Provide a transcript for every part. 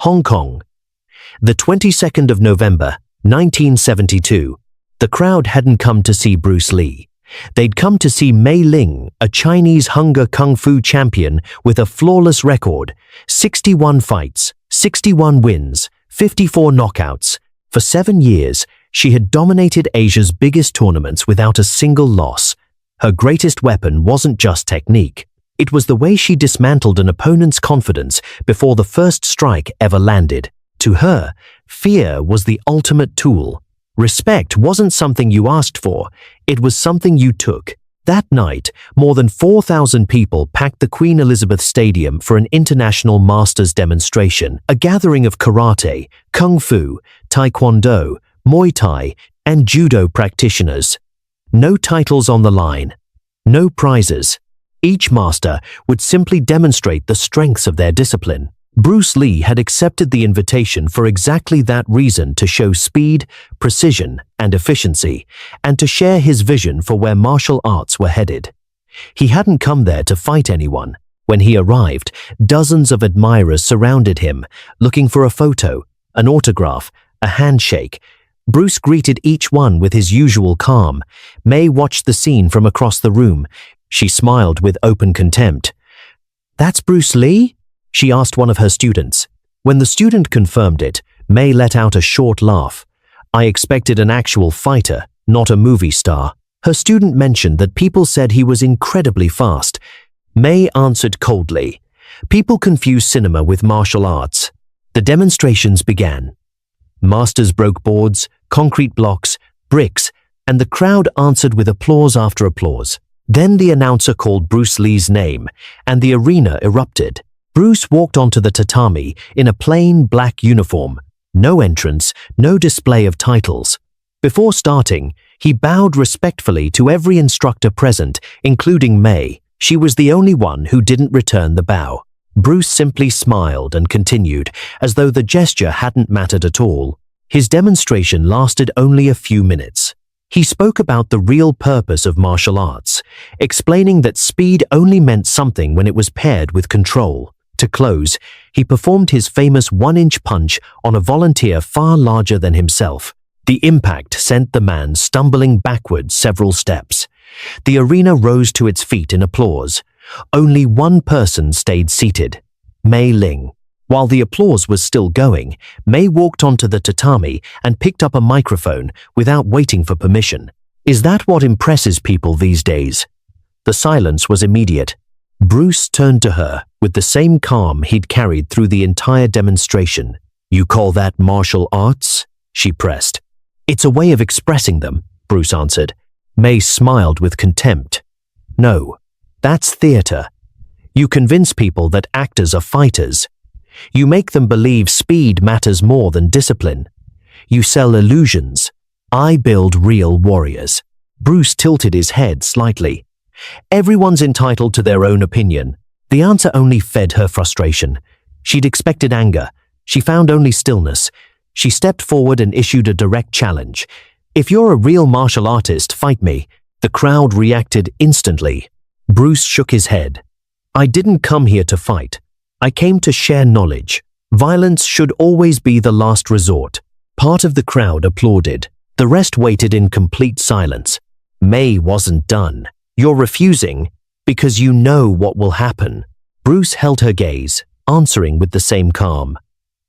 Hong Kong. The 22nd of November, 1972. The crowd hadn't come to see Bruce Lee. They'd come to see Mei Ling, a Chinese Hunger Kung Fu champion with a flawless record, 61 fights, 61 wins, 54 knockouts. For 7 years, she had dominated Asia's biggest tournaments without a single loss. Her greatest weapon wasn't just technique. It was the way she dismantled an opponent's confidence before the first strike ever landed. To her, fear was the ultimate tool. Respect wasn't something you asked for, it was something you took. That night, more than 4,000 people packed the Queen Elizabeth Stadium for an international masters demonstration, a gathering of karate, kung fu, taekwondo, Muay Thai, and judo practitioners. No titles on the line, no prizes. Each master would simply demonstrate the strengths of their discipline. Bruce Lee had accepted the invitation for exactly that reason, to show speed, precision, and efficiency, and to share his vision for where martial arts were headed. He hadn't come there to fight anyone. When he arrived, dozens of admirers surrounded him, looking for a photo, an autograph, a handshake. Bruce greeted each one with his usual calm. Mei watched the scene from across the room. She smiled with open contempt. "That's Bruce Lee?" she asked one of her students. When the student confirmed it, Mei let out a short laugh. "I expected an actual fighter, not a movie star." Her student mentioned that people said he was incredibly fast. Mei answered coldly, "People confuse cinema with martial arts." The demonstrations began. Masters broke boards, concrete blocks, bricks, and the crowd answered with applause after applause. Then the announcer called Bruce Lee's name, and the arena erupted. Bruce walked onto the tatami in a plain black uniform. No entrance, no display of titles. Before starting, he bowed respectfully to every instructor present, including Mei. She was the only one who didn't return the bow. Bruce simply smiled and continued, as though the gesture hadn't mattered at all. His demonstration lasted only a few minutes. He spoke about the real purpose of martial arts, explaining that speed only meant something when it was paired with control. To close, he performed his famous one-inch punch on a volunteer far larger than himself. The impact sent the man stumbling backwards several steps. The arena rose to its feet in applause. Only one person stayed seated, Mei Ling. While the applause was still going, Mei walked onto the tatami and picked up a microphone without waiting for permission. Is that what impresses people these days? The silence was immediate. Bruce turned to her with the same calm he'd carried through the entire demonstration. "You call that martial arts?" she pressed. "It's a way of expressing them," Bruce answered. Mei smiled with contempt. "No, that's theater. You convince people that actors are fighters. You make them believe speed matters more than discipline. You sell illusions. I build real warriors." Bruce tilted his head slightly. Everyone's entitled to their own opinion. The answer only fed her frustration. She'd expected anger. She found only stillness. She stepped forward and issued a direct challenge. "If you're a real martial artist, fight me." The crowd reacted instantly. Bruce shook his head. "I didn't come here to fight. I came to share knowledge. Violence should always be the last resort." Part of the crowd applauded. The rest waited in complete silence. Mei wasn't done. "You're refusing because you know what will happen." Bruce held her gaze, answering with the same calm.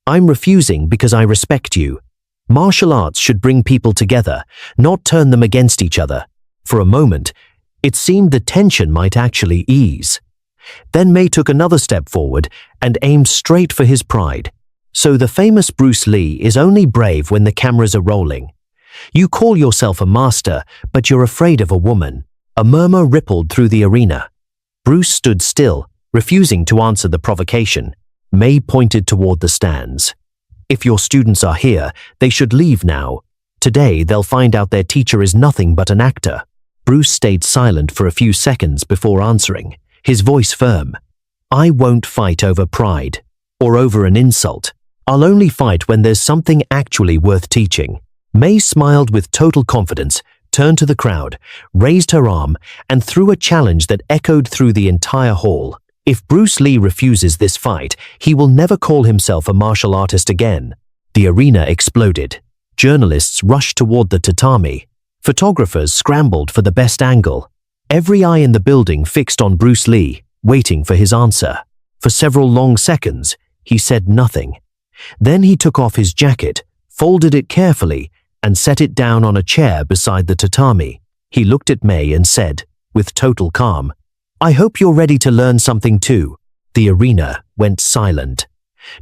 "I'm refusing because I respect you. Martial arts should bring people together, not turn them against each other." For a moment, it seemed the tension might actually ease. Then Mei took another step forward and aimed straight for his pride. "So the famous Bruce Lee is only brave when the cameras are rolling. You call yourself a master, but you're afraid of a woman." A murmur rippled through the arena. Bruce stood still, refusing to answer the provocation. Mei pointed toward the stands. "If your students are here, they should leave now. Today they'll find out their teacher is nothing but an actor." Bruce stayed silent for a few seconds before answering, his voice firm. "I won't fight over pride, or over an insult. I'll only fight when there's something actually worth teaching." Mei smiled with total confidence, turned to the crowd, raised her arm, and threw a challenge that echoed through the entire hall. If Bruce Lee refuses this fight, he will never call himself a martial artist again. The arena exploded. Journalists rushed toward the tatami. Photographers scrambled for the best angle. Every eye in the building fixed on Bruce Lee, waiting for his answer. For several long seconds, he said nothing. Then he took off his jacket, folded it carefully, and set it down on a chair beside the tatami. He looked at May and said, with total calm, "I hope you're ready to learn something too." The arena went silent.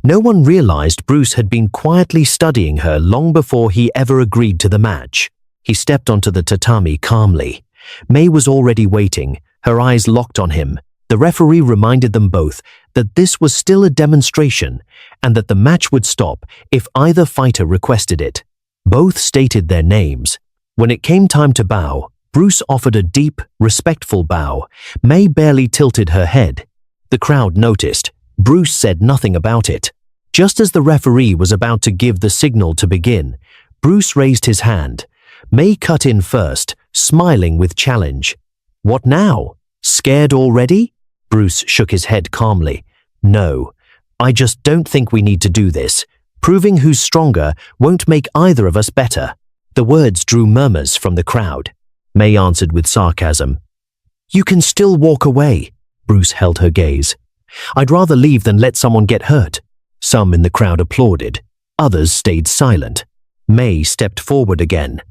No one realized Bruce had been quietly studying her long before he ever agreed to the match. He stepped onto the tatami calmly. May was already waiting, her eyes locked on him. The referee reminded them both that this was still a demonstration and that the match would stop if either fighter requested it. Both stated their names. When it came time to bow, Bruce offered a deep, respectful bow. May barely tilted her head. The crowd noticed. Bruce said nothing about it. Just as the referee was about to give the signal to begin, Bruce raised his hand. May cut in first, smiling with challenge. "What now? Scared already?" Bruce shook his head calmly. "No, I just don't think we need to do this. Proving who's stronger won't make either of us better." The words drew murmurs from the crowd. May answered with sarcasm. "You can still walk away." Bruce held her gaze. "I'd rather leave than let someone get hurt." Some in the crowd applauded. Others stayed silent. May stepped forward again.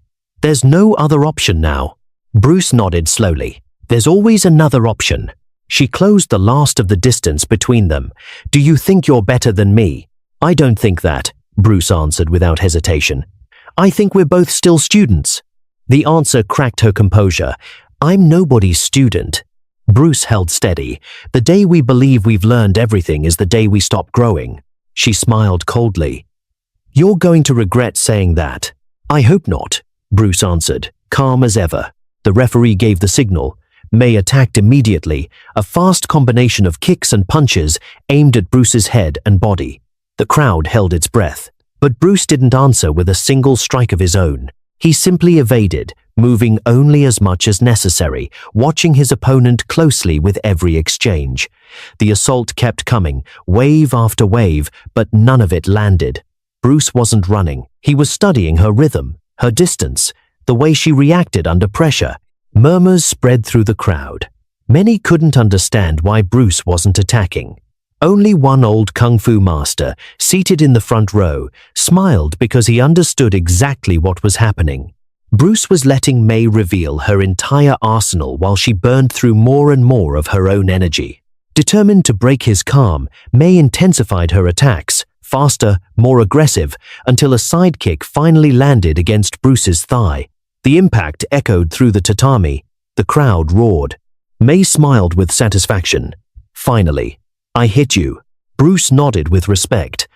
"There's no other option now." Bruce nodded slowly. "There's always another option." She closed the last of the distance between them. "Do you think you're better than me?" "I don't think that," Bruce answered without hesitation. "I think we're both still students." The answer cracked her composure. "I'm nobody's student." Bruce held steady. "The day we believe we've learned everything is the day we stop growing." She smiled coldly. "You're going to regret saying that." "I hope not," Bruce answered, calm as ever. The referee gave the signal. May attacked immediately, a fast combination of kicks and punches aimed at Bruce's head and body. The crowd held its breath, but Bruce didn't answer with a single strike of his own. He simply evaded, moving only as much as necessary, watching his opponent closely with every exchange. The assault kept coming, wave after wave, but none of it landed. Bruce wasn't running. He was studying her rhythm, her distance, the way she reacted under pressure. Murmurs spread through the crowd. Many couldn't understand why Bruce wasn't attacking. Only one old kung fu master, seated in the front row, smiled because he understood exactly what was happening. Bruce was letting May reveal her entire arsenal while she burned through more and more of her own energy. Determined to break his calm, May intensified her attacks, faster, more aggressive, until a sidekick finally landed against Bruce's thigh. The impact echoed through the tatami. The crowd roared. May smiled with satisfaction. "Finally, I hit you." Bruce nodded with respect.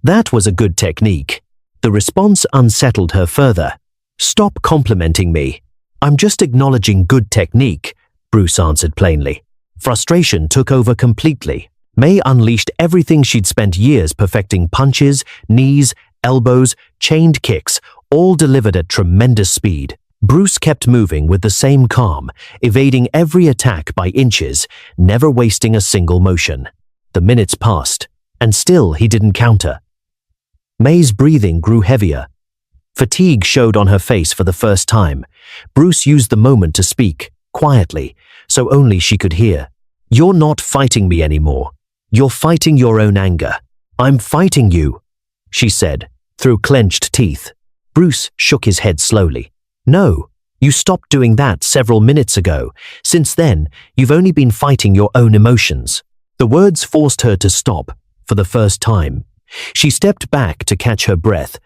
"That was a good technique." The response unsettled her further. "Stop complimenting me. I'm just acknowledging good technique," Bruce answered plainly. Frustration took over completely. May unleashed everything she'd spent years perfecting: punches, knees, elbows, chained kicks, all delivered at tremendous speed. Bruce kept moving with the same calm, evading every attack by inches, never wasting a single motion. The minutes passed, and still he didn't counter. May's breathing grew heavier. Fatigue showed on her face for the first time. Bruce used the moment to speak, quietly, so only she could hear. "You're not fighting me anymore. You're fighting your own anger." "I'm fighting you," she said, through clenched teeth. Bruce shook his head slowly. "No, you stopped doing that several minutes ago. Since then, you've only been fighting your own emotions." The words forced her to stop, for the first time. She stepped back to catch her breath,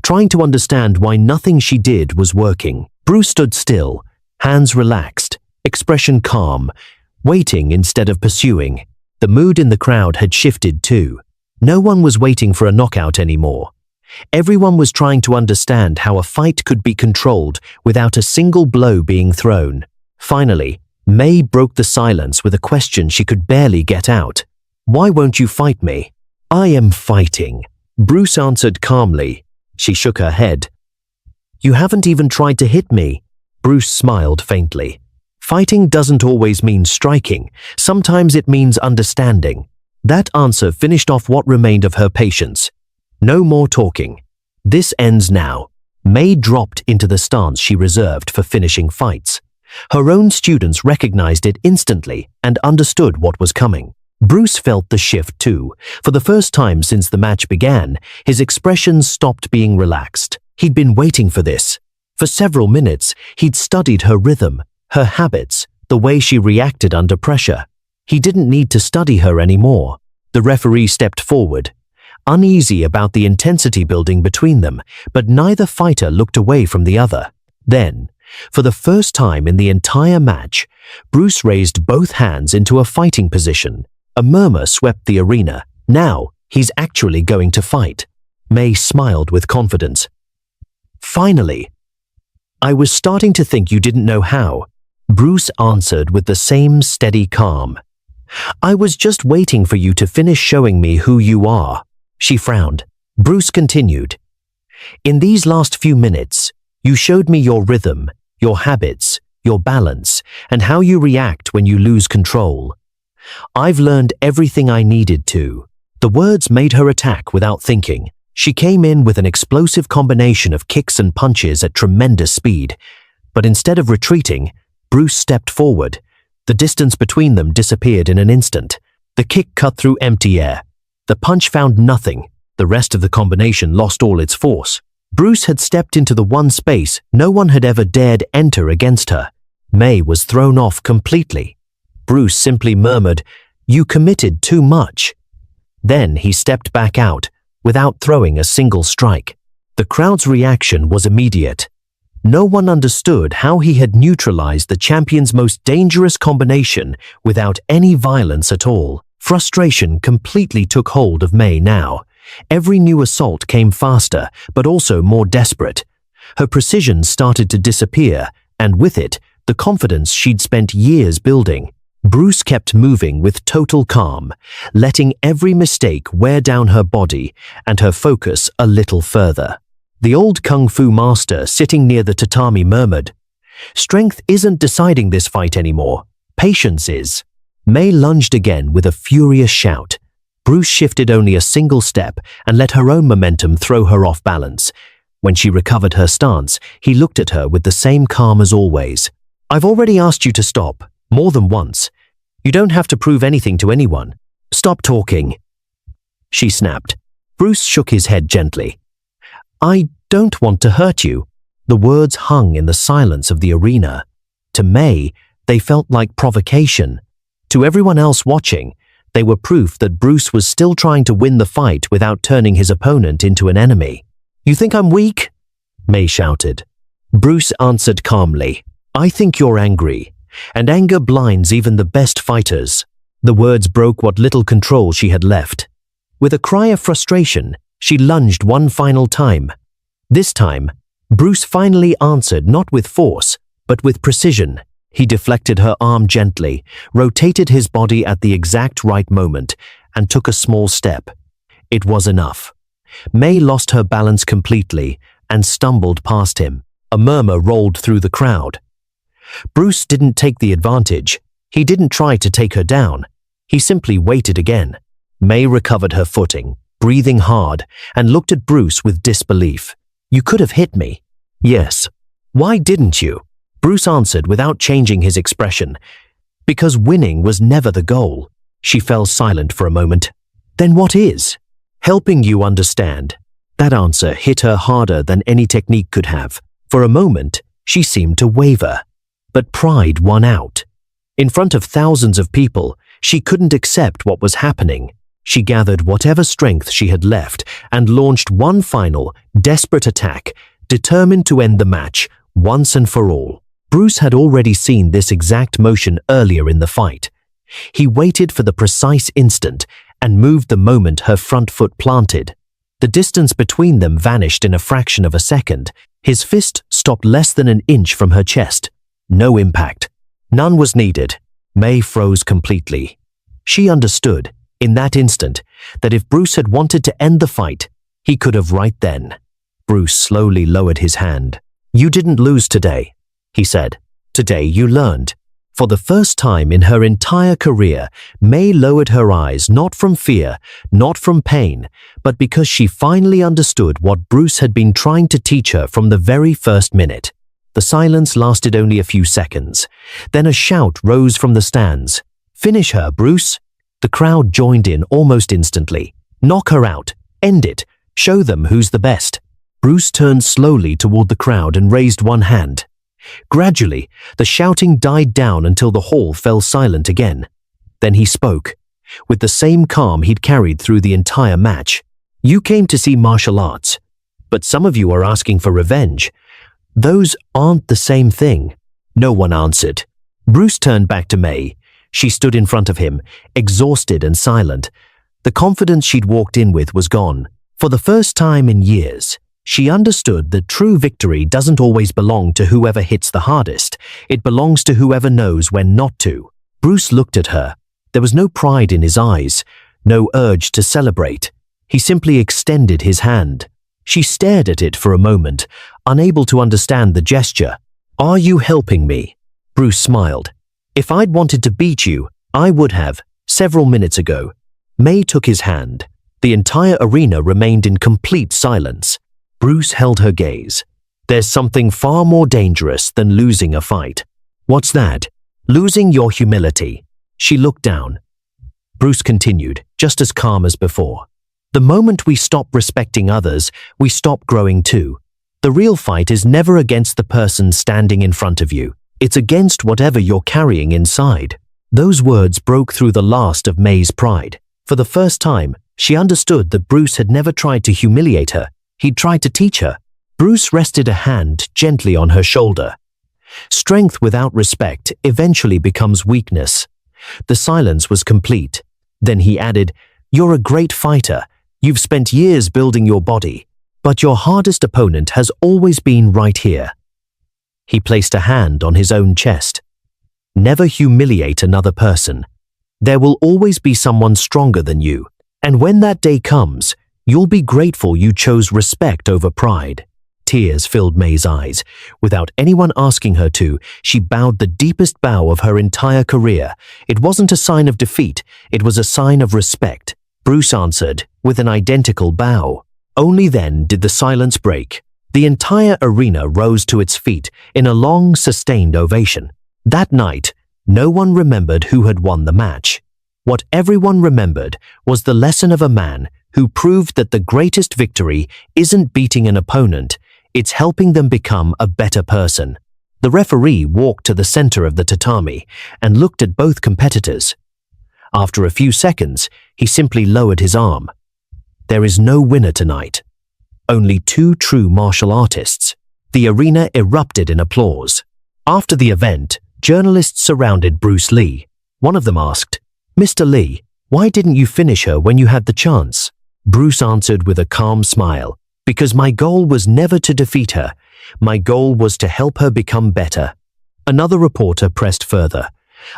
trying to understand why nothing she did was working. Bruce stood still, hands relaxed, expression calm, waiting instead of pursuing. The mood in the crowd had shifted too. No one was waiting for a knockout anymore. Everyone was trying to understand how a fight could be controlled without a single blow being thrown. Finally, May broke the silence with a question she could barely get out. "Why won't you fight me?" "I am fighting," Bruce answered calmly. She shook her head. "You haven't even tried to hit me." Bruce smiled faintly. Fighting doesn't always mean striking. Sometimes it means understanding. That answer finished off what remained of her patience. No more talking. This ends now. May dropped into the stance she reserved for finishing fights. Her own students recognized it instantly and understood what was coming. Bruce felt the shift too. For the first time since the match began, his expressions stopped being relaxed. He'd been waiting for this. For several minutes, he'd studied her rhythm, her habits, the way she reacted under pressure. He didn't need to study her anymore. The referee stepped forward, uneasy about the intensity building between them, but neither fighter looked away from the other. Then, for the first time in the entire match, Bruce raised both hands into a fighting position. A murmur swept the arena. Now, he's actually going to fight. May smiled with confidence. Finally. I was starting to think you didn't know how. Bruce answered with the same steady calm. I was just waiting for you to finish showing me who you are. She frowned. Bruce continued. In these last few minutes, you showed me your rhythm, your habits, your balance, and how you react when you lose control. I've learned everything I needed to. The words made her attack without thinking. She came in with an explosive combination of kicks and punches at tremendous speed. But instead of retreating, Bruce stepped forward. The distance between them disappeared in an instant. The kick cut through empty air. The punch found nothing. The rest of the combination lost all its force. Bruce had stepped into the one space no one had ever dared enter against her. May was thrown off completely. Bruce simply murmured, "You committed too much." Then he stepped back out, without throwing a single strike. The crowd's reaction was immediate. No one understood how he had neutralized the champion's most dangerous combination without any violence at all. Frustration completely took hold of May now. Every new assault came faster, but also more desperate. Her precision started to disappear, and with it, the confidence she'd spent years building. Bruce kept moving with total calm, letting every mistake wear down her body and her focus a little further. The old kung fu master sitting near the tatami murmured, "Strength isn't deciding this fight anymore. Patience is." May lunged again with a furious shout. Bruce shifted only a single step and let her own momentum throw her off balance. When she recovered her stance, he looked at her with the same calm as always. "I've already asked you to stop, more than once. You don't have to prove anything to anyone. Stop talking." She snapped. Bruce shook his head gently. "I don't want to hurt you." The words hung in the silence of the arena. To May, they felt like provocation. To everyone else watching, they were proof that Bruce was still trying to win the fight without turning his opponent into an enemy. "You think I'm weak?" May shouted. Bruce answered calmly, "I think you're angry, and anger blinds even the best fighters." The words broke what little control she had left. With a cry of frustration, she lunged one final time. This time, Bruce finally answered not with force, but with precision. He deflected her arm gently, rotated his body at the exact right moment, and took a small step. It was enough. May lost her balance completely and stumbled past him. A murmur rolled through the crowd. Bruce didn't take the advantage. He didn't try to take her down. He simply waited again. May recovered her footing, breathing hard, and looked at Bruce with disbelief. "You could have hit me." "Yes." "Why didn't you?" Bruce answered without changing his expression. "Because winning was never the goal." She fell silent for a moment. "Then what is?" "Helping you understand." That answer hit her harder than any technique could have. For a moment, she seemed to waver. But pride won out. In front of thousands of people, she couldn't accept what was happening. She gathered whatever strength she had left and launched one final, desperate attack, determined to end the match once and for all. Bruce had already seen this exact motion earlier in the fight. He waited for the precise instant and moved the moment her front foot planted. The distance between them vanished in a fraction of a second. His fist stopped less than an inch from her chest. No impact. None was needed. May froze completely. She understood, in that instant, that if Bruce had wanted to end the fight, he could have right then. Bruce slowly lowered his hand. "You didn't lose today," he said. "Today you learned." For the first time in her entire career, May lowered her eyes not from fear, not from pain, but because she finally understood what Bruce had been trying to teach her from the very first minute. The silence lasted only a few seconds. Then a shout rose from the stands. "Finish her, Bruce!" The crowd joined in almost instantly. "Knock her out! End it! Show them who's the best!" Bruce turned slowly toward the crowd and raised one hand. Gradually, the shouting died down until the hall fell silent again. Then he spoke, with the same calm he'd carried through the entire match. "You came to see martial arts, but some of you are asking for revenge. Those aren't the same thing." No one answered. Bruce turned back to May. She stood in front of him, exhausted and silent. The confidence she'd walked in with was gone. For the first time in years, she understood that true victory doesn't always belong to whoever hits the hardest. It belongs to whoever knows when not to. Bruce looked at her. There was no pride in his eyes, no urge to celebrate. He simply extended his hand. She stared at it for a moment, unable to understand the gesture. "Are you helping me?" Bruce smiled. "If I'd wanted to beat you, I would have, several minutes ago." May took his hand. The entire arena remained in complete silence. Bruce held her gaze. "There's something far more dangerous than losing a fight." "What's that?" "Losing your humility." She looked down. Bruce continued, just as calm as before. "The moment we stop respecting others, we stop growing too. The real fight is never against the person standing in front of you. It's against whatever you're carrying inside." Those words broke through the last of May's pride. For the first time, she understood that Bruce had never tried to humiliate her. He'd tried to teach her. Bruce rested a hand gently on her shoulder. Strength without respect eventually becomes weakness. The silence was complete. Then he added, "You're a great fighter. You've spent years building your body, but your hardest opponent has always been right here." He placed a hand on his own chest. "Never humiliate another person. There will always be someone stronger than you. And when that day comes, you'll be grateful you chose respect over pride." Tears filled May's eyes. Without anyone asking her to, she bowed the deepest bow of her entire career. It wasn't a sign of defeat, it was a sign of respect. Bruce answered, with an identical bow. Only then did the silence break. The entire arena rose to its feet in a long, sustained ovation. That night, no one remembered who had won the match. What everyone remembered was the lesson of a man who proved that the greatest victory isn't beating an opponent, it's helping them become a better person. The referee walked to the center of the tatami and looked at both competitors. After a few seconds, he simply lowered his arm. "There is no winner tonight. Only two true martial artists." The arena erupted in applause. After the event, journalists surrounded Bruce Lee. One of them asked, "Mr. Lee, why didn't you finish her when you had the chance?" Bruce answered with a calm smile, "Because my goal was never to defeat her. My goal was to help her become better." Another reporter pressed further.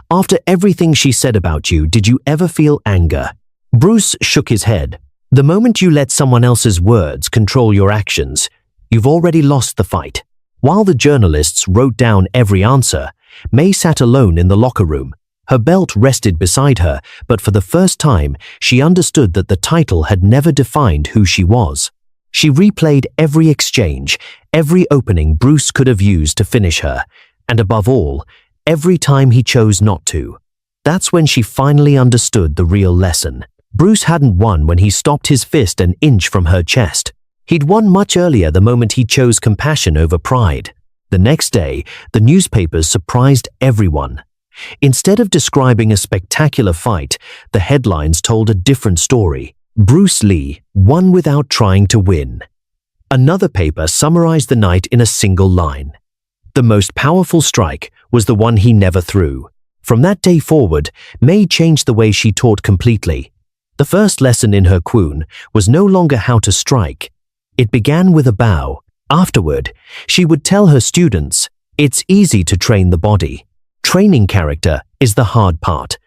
"After everything she said about you, did you ever feel anger?" Bruce shook his head. "The moment you let someone else's words control your actions, you've already lost the fight." While the journalists wrote down every answer, May sat alone in the locker room. Her belt rested beside her, but for the first time, she understood that the title had never defined who she was. She replayed every exchange, every opening Bruce could have used to finish her, and above all, every time he chose not to. That's when she finally understood the real lesson. Bruce hadn't won when he stopped his fist an inch from her chest. He'd won much earlier the moment he chose compassion over pride. The next day, the newspapers surprised everyone. Instead of describing a spectacular fight, the headlines told a different story. Bruce Lee won without trying to win. Another paper summarized the night in a single line. The most powerful strike was the one he never threw. From that day forward, May changed the way she taught completely. The first lesson in her Kwun was no longer how to strike. It began with a bow. Afterward, she would tell her students, "It's easy to train the body. Training character is the hard part."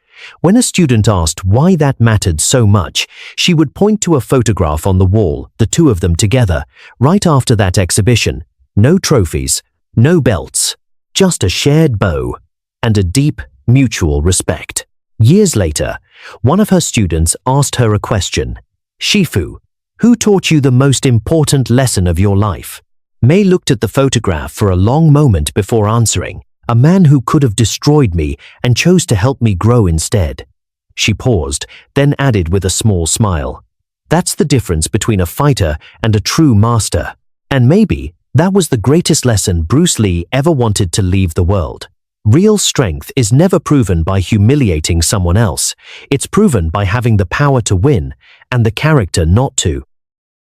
When a student asked why that mattered so much, she would point to a photograph on the wall, the two of them together, right after that exhibition. No trophies, no belts, just a shared bow. and a deep, mutual respect. Years later, one of her students asked her a question. Shifu, who taught you the most important lesson of your life? Mei looked at the photograph for a long moment before answering. A man who could have destroyed me and chose to help me grow instead. She paused, then added with a small smile. That's the difference between a fighter and a true master. And maybe that was the greatest lesson Bruce Lee ever wanted to leave the world. Real strength is never proven by humiliating someone else. It's proven by having the power to win and the character not to.